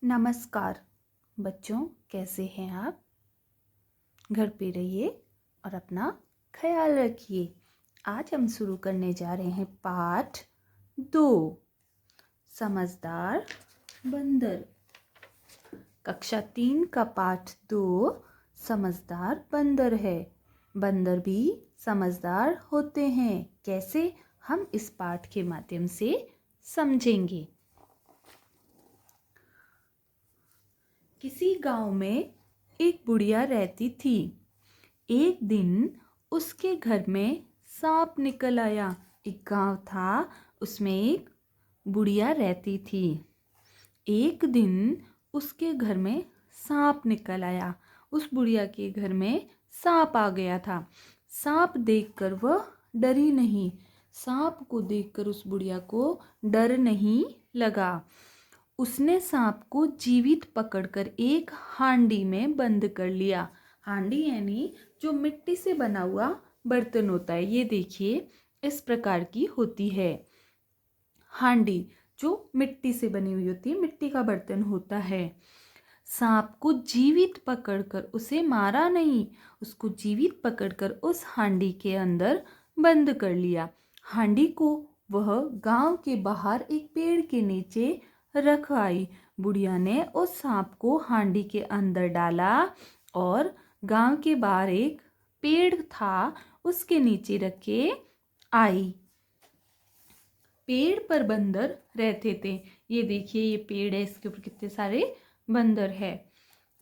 नमस्कार बच्चों, कैसे हैं आप। घर पे रहिए और अपना ख्याल रखिए। आज हम शुरू करने जा रहे हैं पाठ 2, समझदार बंदर। कक्षा 3 का पाठ 2 समझदार बंदर है। बंदर भी समझदार होते हैं। कैसे, हम इस पाठ के माध्यम से समझेंगे। किसी गांव में एक बुढ़िया रहती थी। एक दिन उसके घर में सांप निकल आया। एक गांव था, उसमें एक बुढ़िया रहती थी। एक दिन उसके घर में सांप निकल आया। उस बुढ़िया के घर में सांप आ गया था। सांप देखकर वह डरी नहीं। सांप को देखकर उस बुढ़िया को डर नहीं लगा। उसने सांप को जीवित पकड़कर एक हांडी में बंद कर लिया। हांडी यानी जो मिट्टी से बना हुआ बर्तन होता है। ये देखिए, इस प्रकार की होती है हांडी, जो मिट्टी से बनी हुई होती है, मिट्टी का बर्तन होता है। सांप को जीवित पकड़कर, उसे मारा नहीं, उसको जीवित पकड़कर उस हांडी के अंदर बंद कर लिया। हांडी को वह गांव के बाहर एक पेड़ के नीचे रख आई। बुढ़िया ने उस सांप को हांडी के अंदर डाला और गांव के बाहर एक पेड़ था, उसके नीचे रखे आई। पेड़ पर बंदर रहते थे। ये देखिए, ये पेड़ है, इसके ऊपर कितने सारे बंदर है।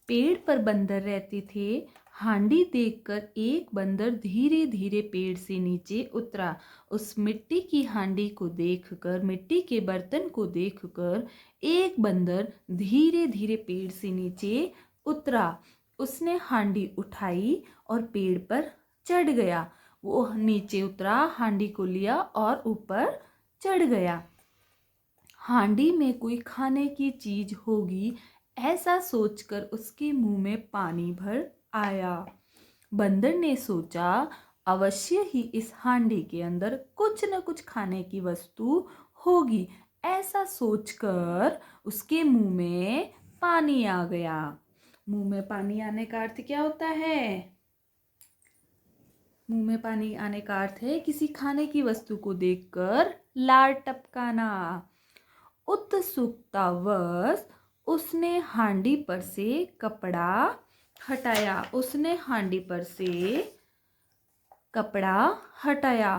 पेड़ पर बंदर रहते थे। हांडी देखकर एक बंदर धीरे धीरे पेड़ से नीचे उतरा। उस मिट्टी की हांडी को देखकर, मिट्टी के बर्तन को देखकर एक बंदर धीरे धीरे पेड़ से नीचे उतरा। उसने हांडी उठाई और पेड़ पर चढ़ गया। वो नीचे उतरा, हांडी को लिया और ऊपर चढ़ गया। हांडी में कोई खाने की चीज होगी, ऐसा सोचकर उसके मुंह में पानी भर आया। बंदर ने सोचा, अवश्य ही इस हांडी के अंदर कुछ न कुछ खाने की वस्तु होगी। ऐसा सोचकर उसके मुंह में पानी आ गया। मुंह में पानी आने का अर्थ क्या होता है? मुंह में पानी आने का अर्थ है किसी खाने की वस्तु को देखकर लार टपकाना। उत्सुकतावश उसने हांडी पर से कपड़ा हटाया। उसने हांडी पर से कपड़ा हटाया।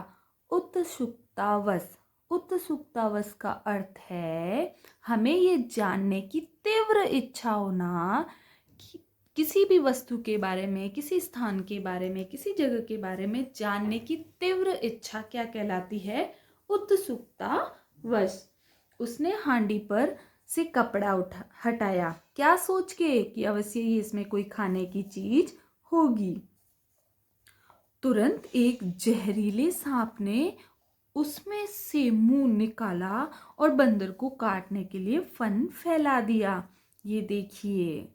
उत्सुकतावश, उत्सुकतावश का अर्थ है हमें ये जानने की तीव्र इच्छा होना कि किसी भी वस्तु के बारे में, किसी स्थान के बारे में, किसी जगह के बारे में जानने की तीव्र इच्छा क्या कहलाती है? उत्सुकतावश। उसने हांडी पर से कपड़ा हटाया, क्या सोच के कि अवश्य ही इसमें कोई खाने की चीज होगी। तुरंत एक जहरीले सांप ने उसमें से मुंह निकाला और बंदर को काटने के लिए फन फैला दिया। ये देखिए,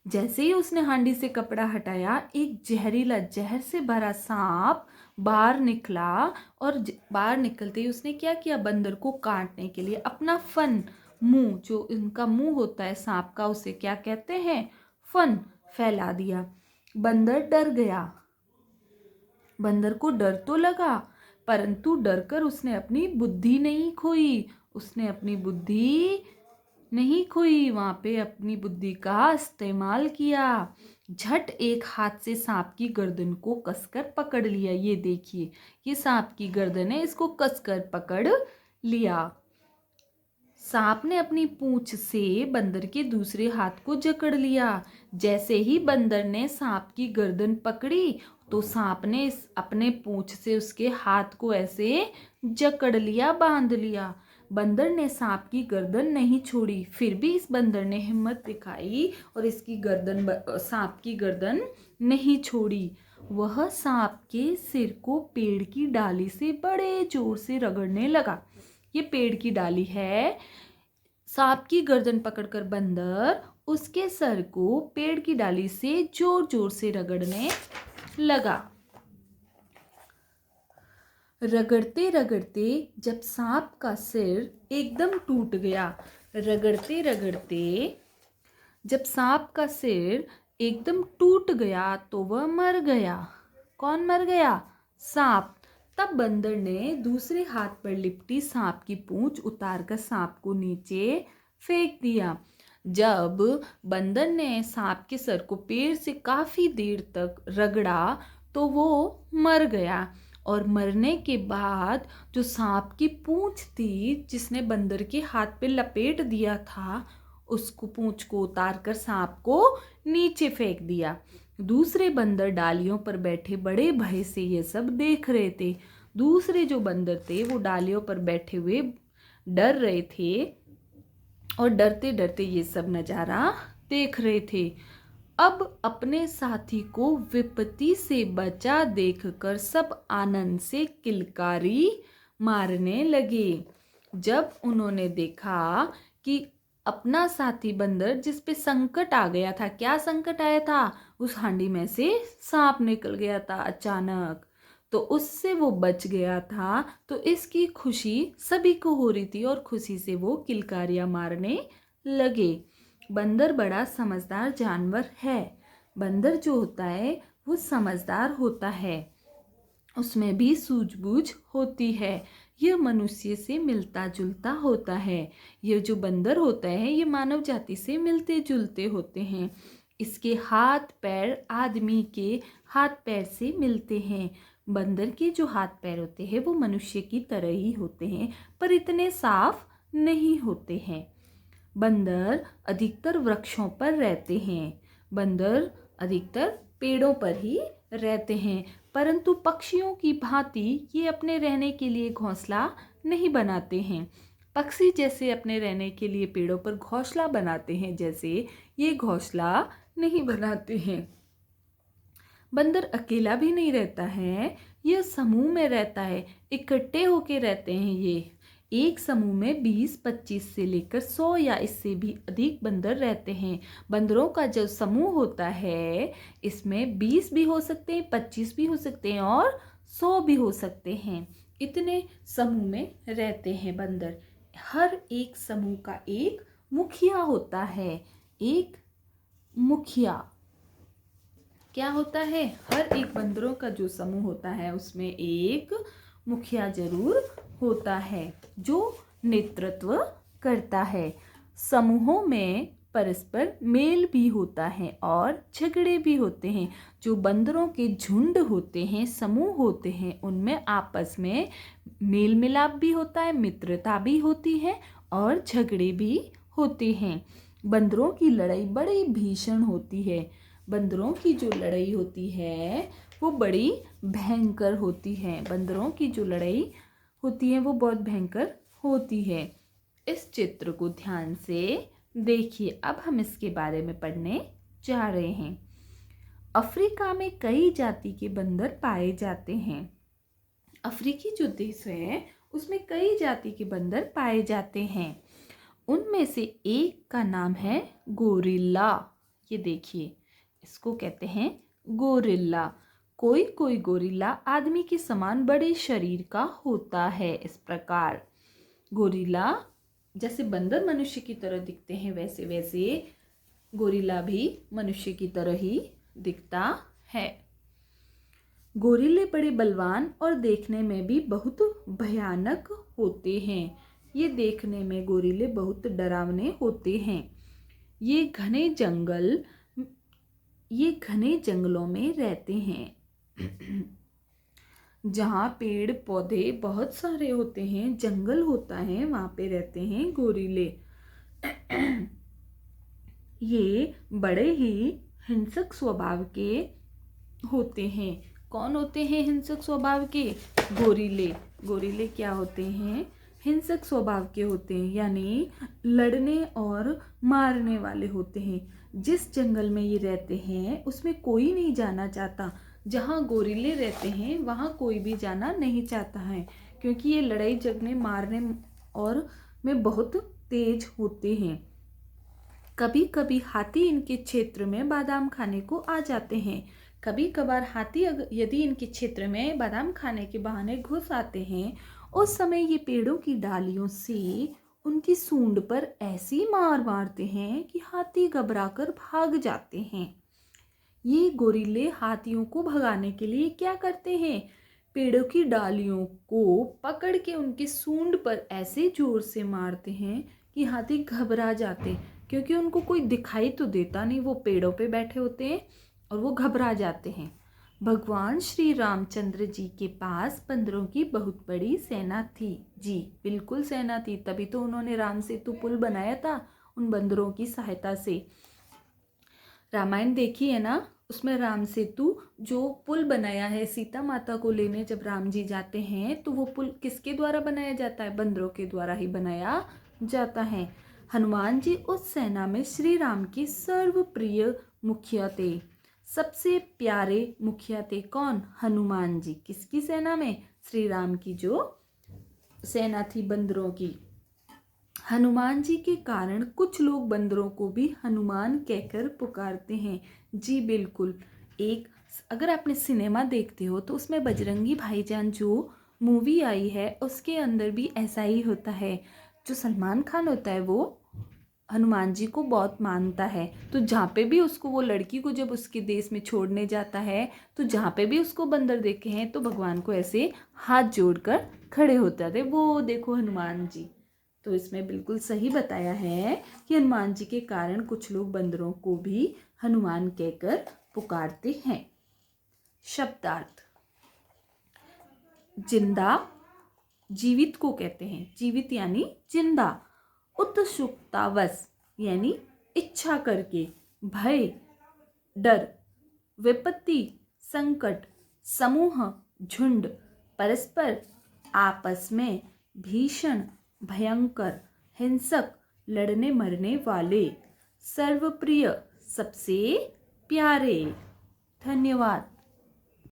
जैसे ही उसने हांडी से कपड़ा हटाया, एक जहरीला, जहर से भरा सांप बाहर निकला और बाहर निकलते ही उसने क्या किया? बंदर को काटने के लिए अपना फन, मुंह, जो इनका मुंह होता है सांप का, उसे क्या कहते हैं? फन फैला दिया। बंदर डर गया। बंदर को डर तो लगा, परंतु डरकर उसने अपनी बुद्धि नहीं खोई। उसने अपनी बुद्धि नहीं खोई, वहां पे अपनी बुद्धि का इस्तेमाल किया। झट एक हाथ से सांप की गर्दन को कसकर पकड़ लिया। ये देखिए, ये सांप की गर्दन है, इसको कसकर पकड़ लिया। सांप ने अपनी पूंछ से बंदर के दूसरे हाथ को जकड़ लिया। जैसे ही बंदर ने सांप की गर्दन पकड़ी, तो सांप ने अपने पूंछ से उसके हाथ को ऐसे जकड़ लिया, बांध लिया। बंदर ने सांप की गर्दन नहीं छोड़ी। फिर भी इस बंदर ने हिम्मत दिखाई और इसकी गर्दन, सांप की गर्दन नहीं छोड़ी। वह सांप के सिर को पेड़ की डाली से बड़े जोर से रगड़ने लगा। ये पेड़ की डाली है। सांप की गर्दन पकड़कर बंदर उसके सर को पेड़ की डाली से जोर जोर से रगड़ने लगा। रगड़ते रगड़ते जब सांप का सिर एकदम टूट गया, रगड़ते रगड़ते जब सांप का सिर एकदम टूट गया तो वह मर गया। कौन मर गया? सांप। तब बंदर ने दूसरे हाथ पर लिपटी सांप की पूंछ उतारकर सांप को नीचे फेंक दिया। जब बंदर ने सांप के सर को पैर से काफी देर तक रगड़ा तो वो मर गया। और मरने के बाद जो सांप की पूंछ थी जिसने बंदर के हाथ पे लपेट दिया था, उसको पूंछ को उतार कर सांप को नीचे फेंक दिया। दूसरे बंदर डालियों पर बैठे बड़े भय से ये सब देख रहे थे। दूसरे जो बंदर थे वो डालियों पर बैठे हुए डर रहे थे और डरते डरते ये सब नज़ारा देख रहे थे। अब अपने साथी को विपत्ति से बचा देखकर सब आनंद से किलकारी मारने लगे। जब उन्होंने देखा कि अपना साथी बंदर जिस पे संकट आ गया था, क्या संकट आया था? उस हांडी में से सांप निकल गया था अचानक, तो उससे वो बच गया था। तो इसकी खुशी सभी को हो रही थी और खुशी से वो किलकारियां मारने लगे। बंदर बड़ा समझदार जानवर है। बंदर जो होता है वो समझदार होता है, उसमें भी सूझबूझ होती है। यह मनुष्य से मिलता जुलता होता है। यह जो बंदर होता है ये मानव जाति से मिलते जुलते होते हैं। इसके हाथ पैर आदमी के हाथ पैर से मिलते हैं। बंदर के जो हाथ पैर होते हैं वो मनुष्य की तरह ही होते हैं, पर इतने साफ नहीं होते हैं। बंदर अधिकतर वृक्षों पर रहते हैं। बंदर अधिकतर पेड़ों पर ही रहते हैं, परंतु पक्षियों की भांति ये अपने रहने के लिए घोंसला नहीं बनाते हैं। पक्षी जैसे अपने रहने के लिए पेड़ों पर घोंसला बनाते हैं, जैसे ये घोंसला नहीं बनाते हैं। बंदर अकेला भी नहीं रहता है, यह समूह में रहता है, इकट्ठे होके रहते हैं। ये एक समूह में 20-25 से लेकर 100 या इससे भी अधिक बंदर रहते हैं। बंदरों का जो समूह होता है इसमें 20 भी हो सकते हैं, 25 भी हो सकते हैं और 100 भी हो सकते हैं। इतने समूह में रहते हैं बंदर। हर एक समूह का एक मुखिया होता है। एक मुखिया क्या होता है? हर एक बंदरों का जो समूह होता है उसमें एक मुखिया जरूर होता है जो नेतृत्व करता है। समूहों में परस्पर मेल भी होता है और झगड़े भी होते हैं। जो बंदरों के झुंड होते हैं, समूह होते हैं, उनमें आपस में मेल मिलाप भी होता है, मित्रता भी होती है और झगड़े भी होते हैं। बंदरों की लड़ाई बड़ी भीषण होती है। बंदरों की जो लड़ाई होती है वो बड़ी भयंकर होती है। बंदरों की जो लड़ाई होती है वो बहुत भयंकर होती है। इस चित्र को ध्यान से देखिए। अब हम इसके बारे में पढ़ने जा रहे हैं। अफ्रीका में कई जाति के बंदर पाए जाते हैं। अफ्रीकी जो देश है उसमें कई जाति के बंदर पाए जाते हैं। उनमें से एक का नाम है गोरिल्ला। ये देखिए, इसको कहते हैं गोरिल्ला। कोई कोई गोरिल्ला आदमी के समान बड़े शरीर का होता है। इस प्रकार गोरिल्ला जैसे बंदर मनुष्य की तरह दिखते हैं, वैसे वैसे गोरिल्ला भी मनुष्य की तरह ही दिखता है। गोरिल्ले बड़े बलवान और देखने में भी बहुत भयानक होते हैं। ये देखने में गोरिल्ले बहुत डरावने होते हैं। ये घने जंगलों में रहते हैं। जहाँ पेड़ पौधे बहुत सारे होते हैं, जंगल होता है, वहाँ पे रहते हैं गोरिल्ले। ये बड़े ही हिंसक स्वभाव के होते हैं। कौन होते हैं हिंसक स्वभाव के? गोरिल्ले। गोरिल्ले क्या होते हैं? हिंसक स्वभाव के होते हैं, यानी लड़ने और मारने वाले होते हैं। जिस जंगल में ये रहते हैं उसमें कोई नहीं जाना चाहता। जहाँ गोरिल्ले रहते हैं वहाँ कोई भी जाना नहीं चाहता है, क्योंकि ये लड़ाई झगड़ने मारने और में बहुत तेज होते हैं। कभी कभी हाथी इनके क्षेत्र में बादाम खाने को आ जाते हैं। कभी कभार हाथी यदि इनके क्षेत्र में बादाम खाने के बहाने घुस आते हैं, उस समय ये पेड़ों की डालियों से उनकी सूंड पर ऐसी मार मारते हैं कि हाथी घबराकर भाग जाते हैं। ये गोरिल्ले हाथियों को भगाने के लिए क्या करते हैं? पेड़ों की डालियों को पकड़ के उनकी सूंड पर ऐसे जोर से मारते हैं कि हाथी घबरा जाते, क्योंकि उनको कोई दिखाई तो देता नहीं, वो पेड़ों पे बैठे होते हैं और वो घबरा जाते हैं। भगवान श्री रामचंद्र जी के पास बंदरों की बहुत बड़ी सेना थी। जी बिल्कुल सेना थी, तभी तो उन्होंने राम सेतु पुल बनाया था उन बंदरों की सहायता से। रामायण देखी है ना, उसमें राम सेतु जो पुल बनाया है सीता माता को लेने जब राम जी जाते हैं, तो वो पुल किसके द्वारा बनाया जाता है? बंदरों के द्वारा ही बनाया जाता है। हनुमान जी उस सेना में श्री राम के सर्वप्रिय मुखिया थे। सबसे प्यारे मुखिया थे कौन? हनुमान जी। किसकी सेना में? श्री राम की जो सेना थी बंदरों की। हनुमान जी के कारण कुछ लोग बंदरों को भी हनुमान कहकर पुकारते हैं। जी बिल्कुल। अगर आपने सिनेमा देखते हो तो उसमें बजरंगी भाईजान जो मूवी आई है उसके अंदर भी ऐसा ही होता है। जो सलमान खान होता है वो हनुमान जी को बहुत मानता है, तो जहाँ पे भी उसको वो लड़की को जब उसके देश में छोड़ने जाता है, तो जहाँ पे भी उसको बंदर देखे हैं तो भगवान को ऐसे हाथ जोड़कर खड़े होते थे, वो देखो हनुमान जी। तो इसमें बिल्कुल सही बताया है कि हनुमान जी के कारण कुछ लोग बंदरों को भी हनुमान कहकर पुकारते हैं। शब्दार्थ। जिंदा जीवित को कहते हैं, जीवित यानी जिंदा। उत्सुकतावश यानी इच्छा करके। भय डर। विपत्ति संकट। समूह झुंड। परस्पर आपस में। भीषण भयंकर। हिंसक लड़ने मरने वाले। सर्वप्रिय सबसे प्यारे। धन्यवाद।